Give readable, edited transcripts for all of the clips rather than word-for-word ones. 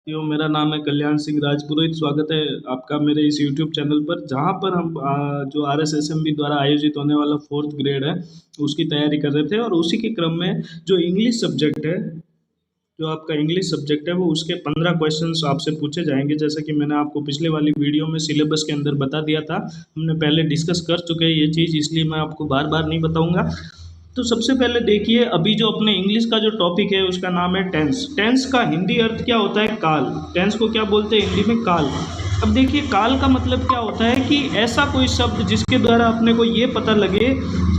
मेरा नाम है कल्याण सिंह राजपुरोहित। स्वागत है आपका मेरे इस यूट्यूब चैनल पर, जहाँ पर हम जो RSSMB द्वारा आयोजित होने वाला फोर्थ ग्रेड है उसकी तैयारी कर रहे थे। और उसी के क्रम में जो इंग्लिश सब्जेक्ट है, जो आपका इंग्लिश सब्जेक्ट है, वो उसके 15 क्वेश्चंस आपसे पूछे जाएंगे। जैसे कि मैंने आपको पिछले वाली वीडियो में सिलेबस के अंदर बता दिया था, हमने पहले डिस्कस कर चुके हैं ये चीज़, इसलिए मैं आपको बार बार नहीं बताऊंगा। तो सबसे पहले देखिए, अभी जो अपने इंग्लिश का जो टॉपिक है उसका नाम है टेंस। टेंस का हिंदी अर्थ क्या होता है? काल। टेंस को क्या बोलते हैं हिंदी में? काल। अब देखिए, काल का मतलब क्या होता है कि ऐसा कोई शब्द जिसके द्वारा अपने को ये पता लगे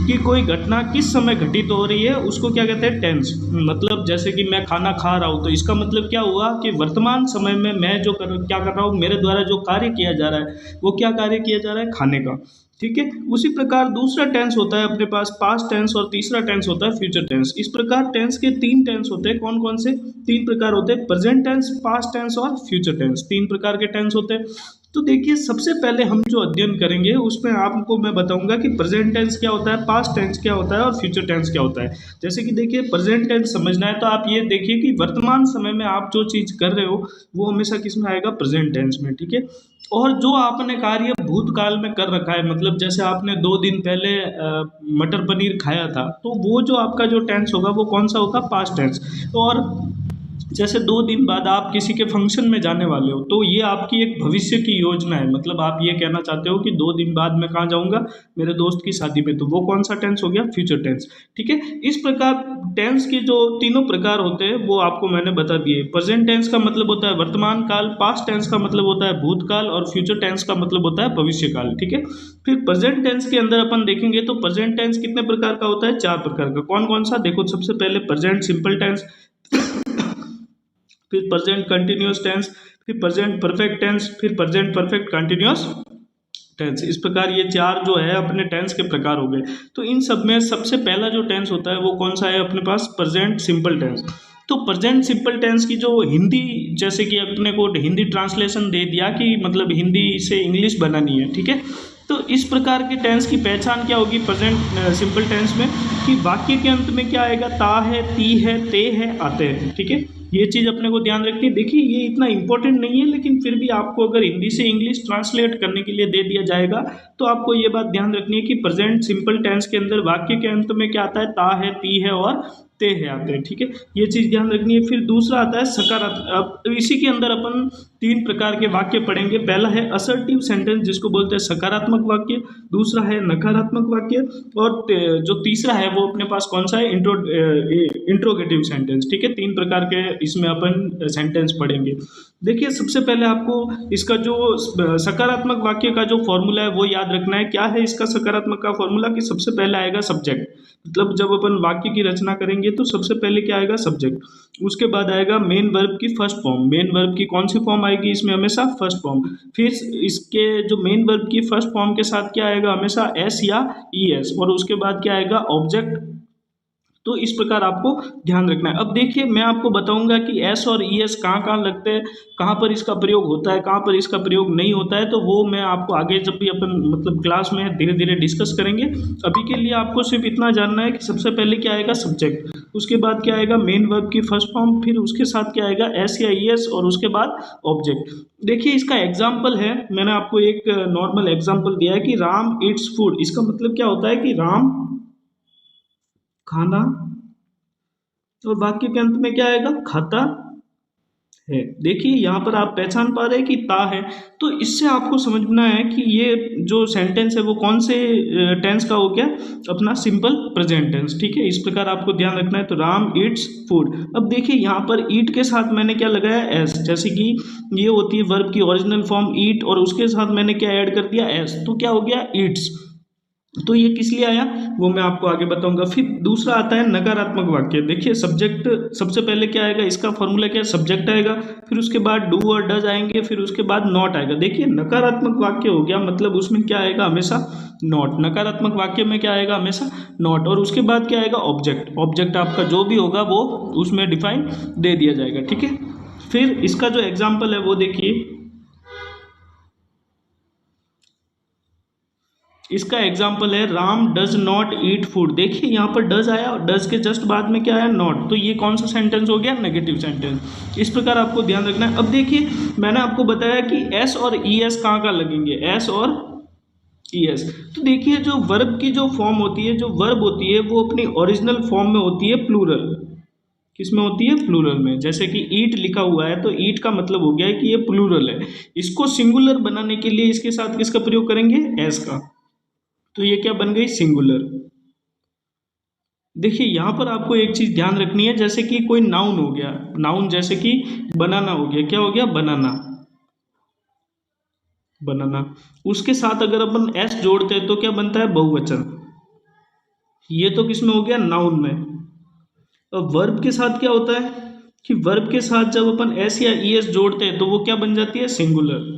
कि कोई घटना किस समय घटित हो रही है, उसको क्या कहते हैं? टेंस। मतलब जैसे कि मैं खाना खा रहा हूँ, तो इसका मतलब क्या हुआ कि वर्तमान समय में मैं जो क्या कर रहा हूँ, मेरे द्वारा जो कार्य किया जा रहा है वो क्या कार्य किया जा रहा है? खाने का। ठीक है। उसी प्रकार दूसरा टेंस होता है अपने पास पास्ट टेंस, और तीसरा टेंस होता है फ्यूचर टेंस। इस प्रकार टेंस के तीन टेंस होते हैं। कौन कौन से? तीन प्रकार होते हैं: प्रेजेंट टेंस, पास्ट टेंस और फ्यूचर टेंस। तीन प्रकार के टेंस होते हैं। तो देखिए, सबसे पहले हम जो अध्ययन करेंगे उसमें आपको मैं बताऊंगा कि प्रेजेंट टेंस क्या होता है, पास्ट टेंस क्या होता है और फ्यूचर टेंस क्या होता है। जैसे कि देखिए, प्रेजेंट टेंस समझना है तो आप ये देखिए कि वर्तमान समय में आप जो चीज़ कर रहे हो वो हमेशा किस में आएगा? प्रेजेंट टेंस में। ठीक है। और जो आपने कार्य भूतकाल में कर रखा है, मतलब जैसे आपने 2 दिन पहले मटर पनीर खाया था, तो वो जो आपका जो टेंस होगा वो कौन सा होगा? Past tense. और जैसे 2 दिन बाद आप किसी के फंक्शन में जाने वाले हो, तो ये आपकी एक भविष्य की योजना है। मतलब आप ये कहना चाहते हो कि 2 दिन बाद मैं कहाँ जाऊँगा? मेरे दोस्त की शादी में। तो वो कौन सा टेंस हो गया? Future tense. ठीक है। इस प्रकार टेंस के जो तीनों प्रकार होते हैं वो आपको मैंने बता दिए। प्रेजेंट टेंस का मतलब होता है वर्तमान काल, पास्ट टेंस का मतलब होता है भूतकाल, और फ्यूचर टेंस का मतलब होता है भविष्य काल। ठीक है। फिर प्रेजेंट टेंस के अंदर अपन देखेंगे तो प्रेजेंट टेंस कितने प्रकार का होता है? 4 प्रकार का। कौन कौन सा? देखो, सबसे पहले प्रेजेंट सिंपल टेंस, फिर प्रेजेंट कंटिन्यूअस टेंस, फिर प्रेजेंट परफेक्ट टेंस, फिर प्रेजेंट परफेक्ट कंटिन्यूअस टेंस। इस प्रकार ये चार जो है अपने टेंस के प्रकार हो गए। तो इन सब में सबसे पहला जो टेंस होता है वो कौन सा है अपने पास? Present simple tense. तो प्रेजेंट सिंपल टेंस की जो हिंदी, जैसे कि अपने को हिंदी ट्रांसलेशन दे दिया कि मतलब हिंदी से इंग्लिश बनानी है। ठीक है। तो इस प्रकार के टेंस की पहचान क्या होगी प्रेजेंट सिंपल टेंस में? कि वाक्य के अंत में क्या आएगा? ता है, ती है, ते है, आते हैं। ठीक है। ये चीज़ अपने को ध्यान रखनी है। देखिए, ये इतना इंपॉर्टेंट नहीं है, लेकिन फिर भी आपको अगर हिंदी से इंग्लिश ट्रांसलेट करने के लिए दे दिया जाएगा तो आपको ये बात ध्यान रखनी है कि प्रेजेंट सिंपल टेंस के अंदर वाक्य के अंत में क्या आता है? ता है, ती है और ते है आते हैं। ठीक है। ये चीज़ ध्यान रखनी है। फिर दूसरा आता है सकारात्मक। अब इसी के अंदर अपन 3 प्रकार के वाक्य पढ़ेंगे। पहला है असर्टिव सेंटेंस, जिसको बोलते हैं सकारात्मक वाक्य। दूसरा है नकारात्मक वाक्य। और जो तीसरा है वो अपने पास कौन सा है? Interrogative sentence. ठीक है। 3 प्रकार के इसमें अपन सेंटेंस पढ़ेंगे। देखिए, सबसे पहले आपको इसका जो सकारात्मक वाक्य का जो फॉर्मूला है वो याद रखना है। क्या है इसका सकारात्मक का फॉर्मूला? कि सबसे पहले आएगा सब्जेक्ट। मतलब जब अपन वाक्य की रचना करेंगे तो सबसे पहले क्या आएगा? सब्जेक्ट। उसके बाद आएगा मेन वर्ब की फर्स्ट फॉर्म। मेन वर्ब की कौन सी फॉर्म आएगी इसमें? हमेशा फर्स्ट फॉर्म। फिर इसके जो मेन वर्ब की फर्स्ट फॉर्म के साथ क्या आएगा? हमेशा एस या ई एस। और उसके बाद क्या आएगा? ऑब्जेक्ट। तो इस प्रकार आपको ध्यान रखना है। अब देखिए, मैं आपको बताऊंगा कि एस और ई एस कहाँ कहाँ लगते हैं, कहाँ पर इसका प्रयोग होता है, कहाँ पर इसका प्रयोग नहीं होता है। तो वो मैं आपको आगे जब भी अपन मतलब क्लास में धीरे धीरे डिस्कस करेंगे। अभी के लिए आपको सिर्फ इतना जानना है कि सबसे पहले क्या आएगा? सब्जेक्ट। उसके बाद क्या आएगा? मेन वर्ब की फर्स्ट फॉर्म। फिर उसके साथ क्या आएगा? एस या ई एस। और उसके बाद ऑब्जेक्ट। देखिए, इसका एग्जाम्पल है, मैंने आपको एक नॉर्मल एग्जाम्पल दिया है कि राम ईट्स फूड। इसका मतलब क्या होता है कि राम खाना, और वाक्य के अंत में क्या आएगा? खाता है। देखिए, यहाँ पर आप पहचान पा रहे हैं कि ता है। तो इससे आपको समझना है कि ये जो सेंटेंस है वो कौन से टेंस का हो गया? अपना सिंपल प्रेजेंट टेंस। ठीक है। इस प्रकार आपको ध्यान रखना है। तो राम ईट्स फूड। अब देखिए, यहाँ पर ईट के साथ मैंने क्या लगाया? एस। जैसे कि ये होती है वर्ब की ओरिजिनल फॉर्म ईट, और उसके साथ मैंने क्या ऐड कर दिया? एस। तो क्या हो गया? ईट्स। तो ये किस लिए आया वो मैं आपको आगे बताऊंगा। फिर दूसरा आता है नकारात्मक वाक्य। देखिए, सब्जेक्ट सबसे पहले क्या आएगा? इसका फॉर्मूला क्या है? सब्जेक्ट आएगा, फिर उसके बाद डू और डज आएंगे, फिर उसके बाद नॉट आएगा। देखिए, नकारात्मक वाक्य हो गया, मतलब उसमें क्या आएगा? हमेशा नॉट। नकारात्मक वाक्य में क्या आएगा? हमेशा नॉट। और उसके बाद क्या आएगा? ऑब्जेक्ट। ऑब्जेक्ट आपका जो भी होगा वो उसमें डिफाइन दे दिया जाएगा। ठीक है। फिर इसका जो एग्जाम्पल है वो देखिए, इसका एग्जाम्पल है Ram does not eat food. देखिए यहाँ पर डज आया और डज के जस्ट बाद में क्या आया, नॉट। तो ये कौन सा सेंटेंस हो गया, नेगेटिव सेंटेंस। इस प्रकार आपको ध्यान रखना है। अब देखिए मैंने आपको बताया कि एस और ई एस कहाँ कहाँ लगेंगे, एस और ई एस। तो देखिए जो वर्ब की जो फॉर्म होती है, जो वर्ब होती है वो अपनी ओरिजिनल फॉर्म में होती है प्लूरल। किसमें होती है, प्लूरल में। जैसे कि ईट लिखा हुआ है तो ईट का मतलब हो गया है कि ये प्लूरल है। इसको सिंगुलर बनाने के लिए इसके साथ किसका प्रयोग करेंगे, एस का। तो ये क्या बन गई, सिंगुलर। देखिए यहाँ पर आपको एक चीज ध्यान रखनी है, जैसे कि कोई नाउन हो गया, नाउन जैसे कि बनाना हो गया, क्या हो गया, बनाना, बनाना। उसके साथ अगर अपन एस जोड़ते हैं तो क्या बनता है, बहुवचन। ये तो किसमें हो गया, नाउन में। अब वर्ब के साथ क्या होता है कि वर्ब के साथ जब अपन एस या ई एस जोड़ते हैं तो वो क्या बन जाती है, सिंगुलर।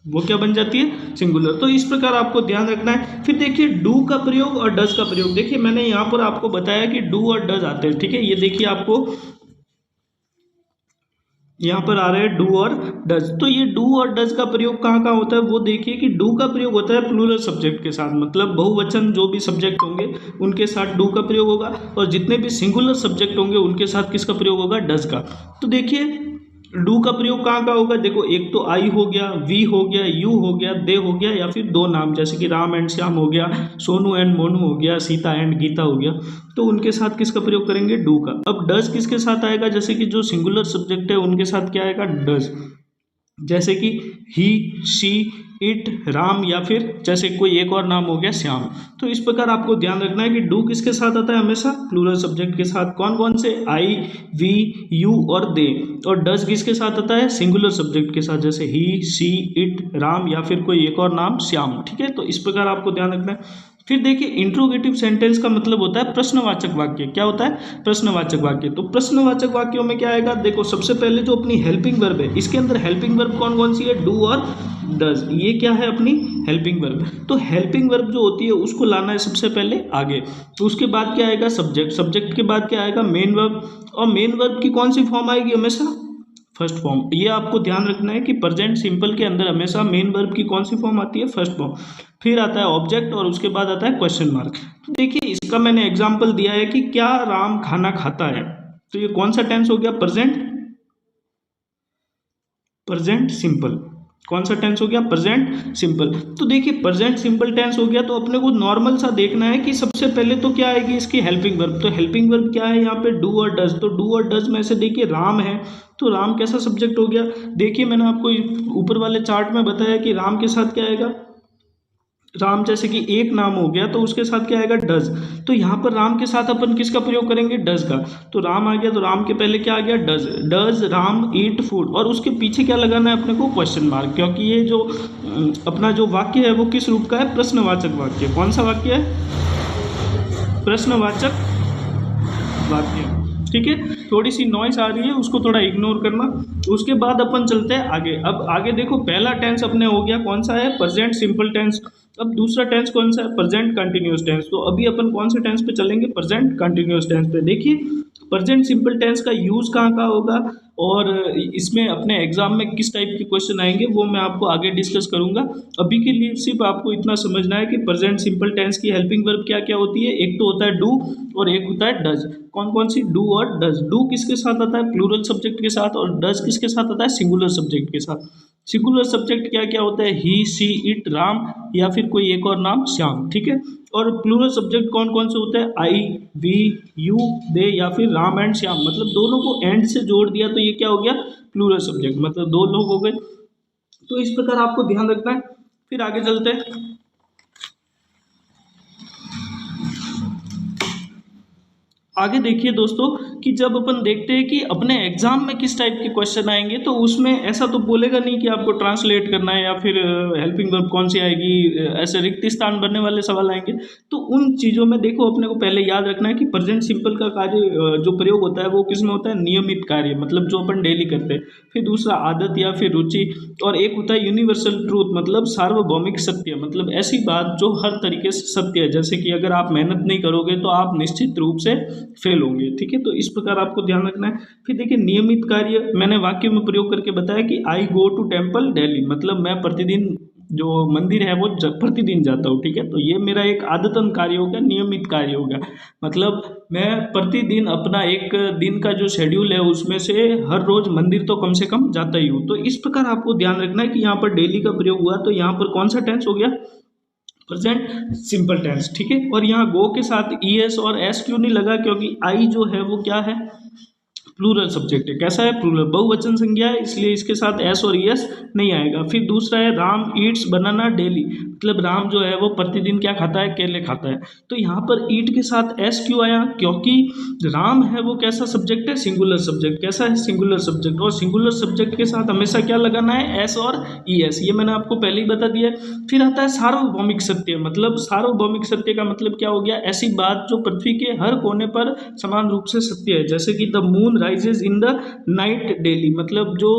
वो क्या बन जाती है, सिंगुलर। तो इस प्रकार आपको ध्यान रखना है। फिर देखिए डू का प्रयोग और डज का प्रयोग। देखिए मैंने यहाँ पर आपको बताया कि डू और डज आते हैं, ठीक है। ये देखिए आपको यहाँ पर आ रहे हैं डू और डज। तो ये डू और डज का प्रयोग कहाँ कहाँ होता है, वो देखिए कि डू का प्रयोग होता है प्लूरल सब्जेक्ट के साथ, मतलब बहुवचन जो भी सब्जेक्ट होंगे उनके साथ डू का प्रयोग होगा, और जितने भी सिंगुलर सब्जेक्ट होंगे उनके साथ किसका प्रयोग होगा, डज का। तो देखिए डू का प्रयोग कहाँ कहाँ होगा, देखो एक तो आई हो गया, वी हो गया, यू हो गया, दे हो गया, या फिर दो नाम जैसे कि राम एंड श्याम हो गया, सोनू एंड मोनू हो गया, सीता एंड गीता हो गया। तो उनके साथ किसका प्रयोग करेंगे, डू का। अब डज किसके साथ आएगा, जैसे कि जो सिंगुलर सब्जेक्ट है उनके साथ क्या आएगा, डज। जैसे कि ही, शी, इट, राम, या फिर जैसे कोई एक और नाम हो गया श्याम। तो इस प्रकार आपको ध्यान रखना है कि डू किसके साथ आता है, हमेशा प्लूरल सब्जेक्ट के साथ। कौन कौन से, आई, वी, यू और दे। और डज किसके साथ आता है, सिंगुलर सब्जेक्ट के साथ, जैसे ही, शी, इट, राम, या फिर कोई एक और नाम श्याम, ठीक है। तो इस प्रकार आपको ध्यान रखना है। फिर देखिए इंट्रोगेटिव सेंटेंस का मतलब होता है प्रश्नवाचक वाक्य। क्या होता है, प्रश्नवाचक वाक्य। तो प्रश्नवाचक वाक्यों में क्या आएगा, देखो सबसे पहले जो अपनी हेल्पिंग वर्ब है, इसके अंदर हेल्पिंग वर्ब कौन कौन सी है, डू और डज। ये क्या है, अपनी हेल्पिंग वर्ब। तो हेल्पिंग वर्ब जो होती है उसको लाना है सबसे पहले आगे। तो उसके बाद क्या आएगा, सब्जेक्ट। सब्जेक्ट के बाद क्या आएगा, मेन वर्ब। और मेन वर्ब की कौन सी फॉर्म आएगी, हमेशा फर्स्ट फॉर्म। ये आपको ध्यान रखना है कि प्रेजेंट सिंपल के अंदर हमेशा मेन वर्ब की कौन सी फॉर्म आती है, फर्स्ट फॉर्म। फिर आता है ऑब्जेक्ट और उसके बाद आता है क्वेश्चन मार्क। तो देखिए इसका मैंने एग्जांपल दिया है कि क्या राम खाना खाता है। तो ये कौन सा टेंस हो गया, प्रेजेंट, प्रेजेंट सिंपल। कौन सा टेंस हो गया, प्रेजेंट सिंपल। तो देखिए प्रेजेंट सिंपल टेंस हो गया तो अपने को नॉर्मल सा देखना है कि सबसे पहले तो क्या आएगी, इसकी हेल्पिंग वर्ब। तो हेल्पिंग वर्ब क्या है यहाँ पे, डू और डज। तो डू और डज में से देखिए राम है, तो राम कैसा सब्जेक्ट हो गया। देखिए मैंने आपको ऊपर वाले चार्ट में बताया कि राम के साथ क्या आएगा, राम जैसे कि एक नाम हो गया तो उसके साथ क्या आएगा, डज। तो यहाँ पर राम के साथ अपन किसका प्रयोग करेंगे, डज का। तो राम आ गया तो राम के पहले क्या आ गया, does. Does Ram eat food, और उसके पीछे क्या लगाना है अपने को, क्वेश्चन मार्क। क्योंकि ये जो अपना जो वाक्य है वो किस रूप का है, प्रश्नवाचक वाक्य। कौन सा वाक्य है, प्रश्नवाचक वाक्य, ठीक है। थोड़ी सी नॉइस आ रही है, उसको थोड़ा इग्नोर करना। उसके बाद अपन चलते हैं आगे। अब आगे देखो पहला टेंस अपने हो गया, कौन सा है, प्रेजेंट सिंपल टेंस। अब दूसरा टेंस कौन सा है, प्रेजेंट कंटिन्यूअस टेंस। तो अभी अपन कौन से टेंस पे चलेंगे, प्रेजेंट कंटिन्यूअस टेंस पे। देखिए प्रेजेंट सिंपल टेंस का यूज कहाँ कहाँ होगा और इसमें अपने एग्जाम में किस टाइप के क्वेश्चन आएंगे वो मैं आपको आगे डिस्कस करूंगा। अभी के लिए सिर्फ आपको इतना समझना है कि प्रेजेंट सिंपल टेंस की हेल्पिंग वर्ब क्या क्या होती है। एक तो होता है डू और एक होता है डज। कौन कौन सी, डू और डज। डू किसके साथ आता है, प्लूरल सब्जेक्ट के साथ, और डज किसके साथ आता है, सिंगुलर सब्जेक्ट के साथ। सिंगुलर सब्जेक्ट क्या क्या होता है, ही, शी, इट, राम, या फिर कोई एक और नाम श्याम, ठीक है। और प्लूरल सब्जेक्ट कौन कौन से होते हैं, आई, वी, यू, दे, या फिर राम एंड श्याम। मतलब दोनों को एंड से जोड़ दिया तो ये क्या हो गया, प्लूरल सब्जेक्ट, मतलब दो लोग हो गए। तो इस प्रकार आपको ध्यान रखना है। फिर आगे चलते हैं। आगे देखिए दोस्तों कि जब अपन देखते हैं कि अपने एग्जाम में किस टाइप के क्वेश्चन आएंगे, तो उसमें ऐसा तो बोलेगा नहीं कि आपको ट्रांसलेट करना है या फिर हेल्पिंग वर्ब कौन सी आएगी, ऐसे रिक्त स्थान भरने वाले सवाल आएंगे। तो उन चीज़ों में देखो अपने को पहले याद रखना है कि प्रेजेंट सिंपल का कार्य जो प्रयोग होता है वो किस में होता है, नियमित कार्य, मतलब जो अपन डेली करते हैं। फिर दूसरा आदत या फिर रुचि, और एक होता है यूनिवर्सल ट्रूथ, मतलब सार्वभौमिक सत्य, मतलब ऐसी बात जो हर तरीके से सत्य है। जैसे कि अगर आप मेहनत नहीं करोगे तो आप निश्चित रूप से फेल होंगे, ठीक है। तो इस प्रकार आपको ध्यान रखना है। फिर देखिए नियमित कार्य मैंने वाक्य में प्रयोग करके बताया कि आई गो टू टेम्पल डेली, मतलब मैं प्रतिदिन जो मंदिर है वो प्रतिदिन जाता हूँ, ठीक है। तो ये मेरा एक आदतन कार्य हो गया, नियमित कार्य हो गया। मतलब मैं प्रतिदिन अपना एक दिन का जो शेड्यूल है उसमें से हर रोज मंदिर तो कम से कम जाता ही हूँ। तो इस प्रकार आपको ध्यान रखना है कि यहाँ पर डेली का प्रयोग हुआ, तो यहाँ पर कौन सा टेंस हो गया, प्रेजेंट सिंपल टेंस, ठीक है। और यहाँ गो के साथ ईएस और एस क्यों नहीं लगा, क्योंकि आई जो है वो क्या है, प्लूरल सब्जेक्ट है। कैसा है, प्लूरल, बहुवचन संज्ञा है, इसलिए इसके साथ एस और ईएस नहीं आएगा। फिर दूसरा है राम ईट्स बनाना डेली, मतलब राम जो है वो प्रतिदिन क्या खाता है, केले खाता है। तो यहाँ पर ईट के साथ एस क्यों आया, क्योंकि राम है वो कैसा सब्जेक्ट है, सिंगुलर सब्जेक्ट। कैसा है, सिंगुलर सब्जेक्ट। और सिंगुलर सब्जेक्ट के साथ हमेशा क्या लगाना है, एस और ईएस, ये मैंने आपको पहले ही बता दिया है। फिर आता है सार्वभौमिक सत्य, मतलब सार्वभौमिक सत्य का मतलब क्या हो गया, ऐसी बात जो पृथ्वी के हर कोने पर समान रूप से सत्य है। जैसे कि the moon rises in the night daily, मतलब जो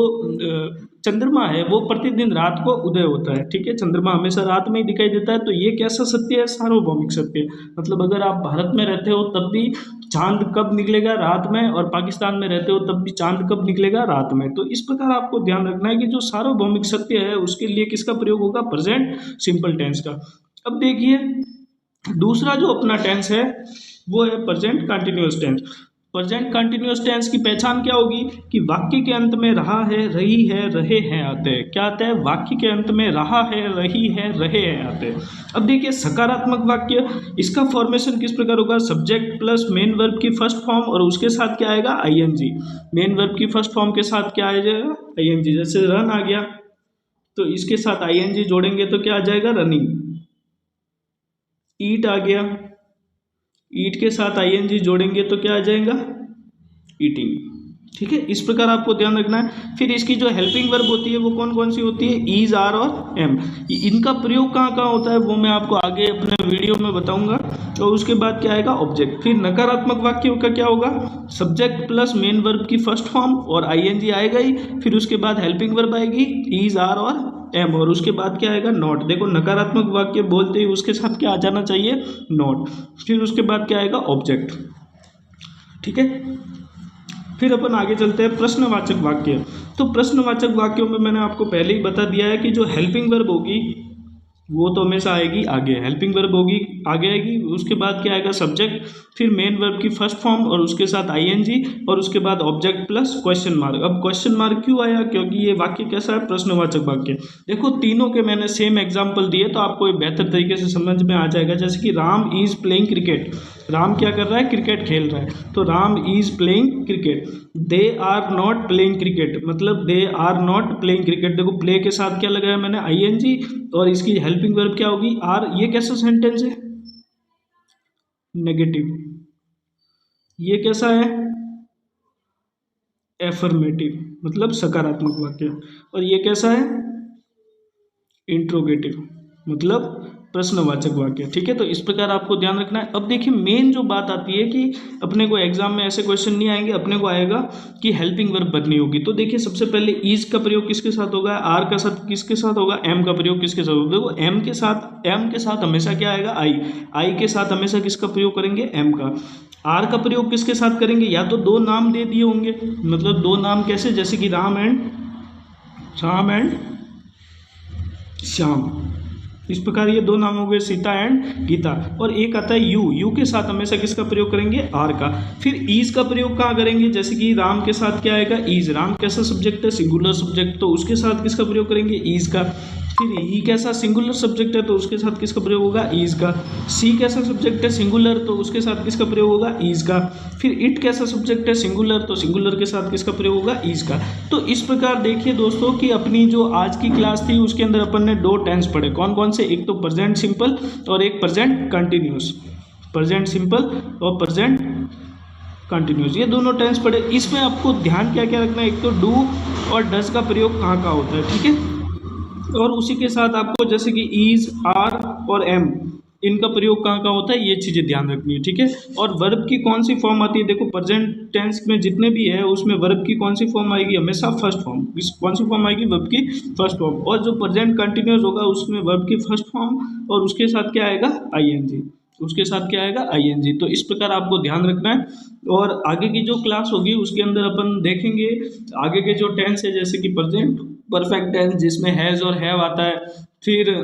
चंद्रमा है वो प्रतिदिन रात को उदय होता है, ठीक है। चंद्रमा हमेशा रात में ही दिखाई देता है। तो ये कैसा सत्य है, सार्वभौमिक सत्य। मतलब अगर आप भारत में रहते हो तब भी चांद कब निकलेगा, रात में, और पाकिस्तान में रहते हो तब भी चांद कब निकलेगा, रात में। तो इस प्रकार आपको ध्यान रखना है कि जो सार्वभौमिक सत्य है उसके लिए किसका प्रयोग होगा, प्रेजेंट सिंपल टेंस का। अब देखिए दूसरा जो अपना टेंस है वो है present continuous tense. Present continuous tense की पहचान क्या होगी कि वाक्य के अंत में रहा है, रही है, रहे हैं आते हैं। क्या आता है, वाक्य के अंत में रहा है, रही है, रहे हैं आते हैं। अब देखिए सकारात्मक वाक्य, इसका फॉर्मेशन किस प्रकार होगा, सब्जेक्ट प्लस मेन वर्ब की फर्स्ट फॉर्म और उसके साथ क्या आएगा, आईएनजी। मेन वर्ब की फर्स्ट फॉर्म के साथ क्या आ जाएगा, आईएनजी। जैसे रन आ गया तो इसके साथ आईएनजी जोड़ेंगे तो क्या आ जाएगा, रनिंग। ईट आ गया, ईट के साथ आईएनजी जोड़ेंगे तो क्या आ जाएगा, ईटिंग, ठीक है। इस प्रकार आपको ध्यान रखना है। फिर इसकी जो हेल्पिंग वर्ब होती है वो कौन कौन सी होती है, ईज, आर और एम। इनका प्रयोग कहाँ कहाँ होता है वो मैं आपको आगे अपने वीडियो में बताऊंगा। और उसके बाद क्या आएगा, ऑब्जेक्ट। फिर नकारात्मक वाक्यों का क्या होगा, सब्जेक्ट प्लस मेन वर्ब की फर्स्ट फॉर्म और आईएनजी आएगा ही। फिर उसके बाद हेल्पिंग वर्ब आएगी, ईज, आर और एम, और उसके बाद क्या आएगा, नॉट। देखो नकारात्मक वाक्य बोलते ही उसके साथ क्या आ जाना चाहिए, नॉट। फिर उसके बाद क्या आएगा, ऑब्जेक्ट, ठीक है। फिर अपन आगे चलते हैं प्रश्नवाचक वाक्य। तो प्रश्नवाचक वाक्यों में मैंने आपको पहले ही बता दिया है कि जो हेल्पिंग वर्ब होगी वो तो हमेशा आएगी आगे, हेल्पिंग वर्ब होगी आगे आएगी। उसके बाद क्या आएगा, सब्जेक्ट, फिर मेन वर्ब की फर्स्ट फॉर्म और उसके साथ आईएनजी, और उसके बाद ऑब्जेक्ट प्लस क्वेश्चन मार्क। अब क्वेश्चन मार्क क्यों आया, क्योंकि ये वाक्य कैसा है, प्रश्नवाचक वाक्य। देखो तीनों के मैंने सेम एग्जाम्पल दिए तो आपको एक बेहतर तरीके से समझ में आ जाएगा। जैसे कि Ram is playing cricket, Ram क्या कर रहा है, क्रिकेट खेल रहा है, तो Ram is playing cricket. They are not playing cricket, मतलब they are not playing cricket. देखो प्ले के साथ क्या लगाया मैंने, आईएनजी, और इसकी हेल्पिंग वर्ब क्या होगी, आर। ये कैसा सेंटेंस है, नेगेटिव। ये कैसा है, एफर्मेटिव, मतलब सकारात्मक वाक्य। और ये कैसा है, इंट्रोगेटिव, मतलब प्रश्नवाचक वाक्य, ठीक है। तो इस प्रकार आपको ध्यान रखना है। अब देखिए मेन जो बात आती है कि अपने को एग्जाम में ऐसे क्वेश्चन नहीं आएंगे, अपने को आएगा कि हेल्पिंग वर्ब बननी होगी। तो देखिए सबसे पहले इज का प्रयोग किसके साथ होगा, आर का साथ किसके साथ होगा, एम का प्रयोग किसके साथ होगा। देखो एम के साथ हमेशा क्या आएगा, आई के साथ हमेशा किसका प्रयोग करेंगे, एम का। आर का प्रयोग किसके साथ करेंगे, या तो दो नाम दे दिए होंगे, मतलब दो नाम कैसे, जैसे कि राम एंड श्याम, इस प्रकार ये दो नाम हो गए, सीता एंड गीता। और एक आता है यू के साथ हमेशा किसका प्रयोग करेंगे, आर का। फिर ईज का प्रयोग कहाँ करेंगे, जैसे कि राम के साथ क्या आएगा, ईज। राम कैसा सब्जेक्ट है, सिंगुलर सब्जेक्ट, तो उसके साथ किसका प्रयोग करेंगे, ईज का। फिर ही कैसा सिंगुलर सब्जेक्ट है तो उसके साथ किसका प्रयोग होगा, ईज का। सी कैसा सब्जेक्ट है, सिंगुलर, तो उसके साथ किसका प्रयोग होगा, ईज का। फिर इट कैसा सब्जेक्ट है, सिंगुलर, तो सिंगुलर के साथ किसका प्रयोग होगा, ईज का। तो इस प्रकार देखिए दोस्तों कि अपनी जो आज की क्लास थी उसके अंदर अपन ने दो टेंस पढ़े, कौन कौन से, एक तो प्रेजेंट सिंपल और एक प्रेजेंट कंटिन्यूस। प्रेजेंट सिंपल और प्रेजेंट कंटिन्यूस, ये दोनों टेंस पढ़े। इसमें आपको ध्यान क्या क्या रखना है, एक तो डू और डज का प्रयोग कहाँ कहाँ होता है, ठीक है। और उसी के साथ आपको जैसे कि ईज, आर और एम, इनका प्रयोग कहाँ कहाँ होता है, ये चीज़ें ध्यान रखनी है, ठीक है। और वर्ब की कौन सी फॉर्म आती है, देखो प्रेजेंट टेंस में जितने भी है उसमें वर्ब की कौन सी फॉर्म आएगी, हमेशा फर्स्ट फॉर्म। कौन सी फॉर्म आएगी, वर्ब की फर्स्ट फॉर्म। और जो प्रेजेंट कंटिन्यूस होगा उसमें वर्ब की फर्स्ट फॉर्म और उसके साथ क्या आएगा, आईएनजी, उसके साथ क्या आएगा, आईएनजी। तो इस प्रकार आपको ध्यान रखना है। और आगे की जो क्लास होगी उसके अंदर अपन देखेंगे आगे के जो टेंस है, जैसे कि प्रेजेंट परफेक्ट टेंस जिसमें हैज़ और हैव आता है, फिर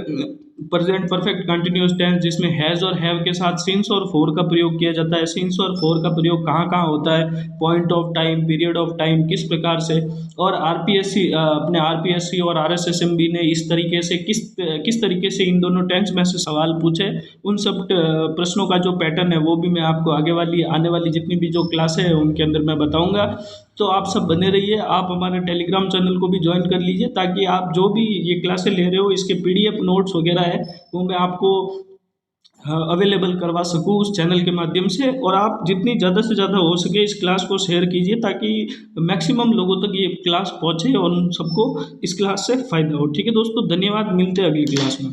प्रेजेंट परफेक्ट कंटिन्यूस टेंस जिसमें हैज़ और हैव के साथ सिंस और फोर का प्रयोग किया जाता है। सिंस और फोर का प्रयोग कहाँ कहाँ होता है, point of time, period of time, किस प्रकार से। और आरपीएससी अपने आरपीएससी और आरएसएसएमबी ने इस तरीके से किस तरीके से इन दोनों टेंस में से सवाल पूछे, उन सब प्रश्नों का जो पैटर्न है वो भी मैं आपको आने वाली जितनी भी जो क्लासें हैं उनके अंदर मैं बताऊंगा। तो आप सब बने रहिए, आप हमारे टेलीग्राम चैनल को भी ज्वाइन कर लीजिए ताकि आप जो भी ये क्लासें ले रहे हो इसके पीडीएफ नोट्स वगैरह है वो मैं आपको अवेलेबल करवा सकूँ उस चैनल के माध्यम से। और आप जितनी ज़्यादा से ज़्यादा हो सके इस क्लास को शेयर कीजिए ताकि मैक्सिमम लोगों तक ये क्लास पहुँचे और उन सबको इस क्लास से फ़ायदा हो। ठीक है दोस्तों, धन्यवाद, मिलते हैं अगली क्लास में।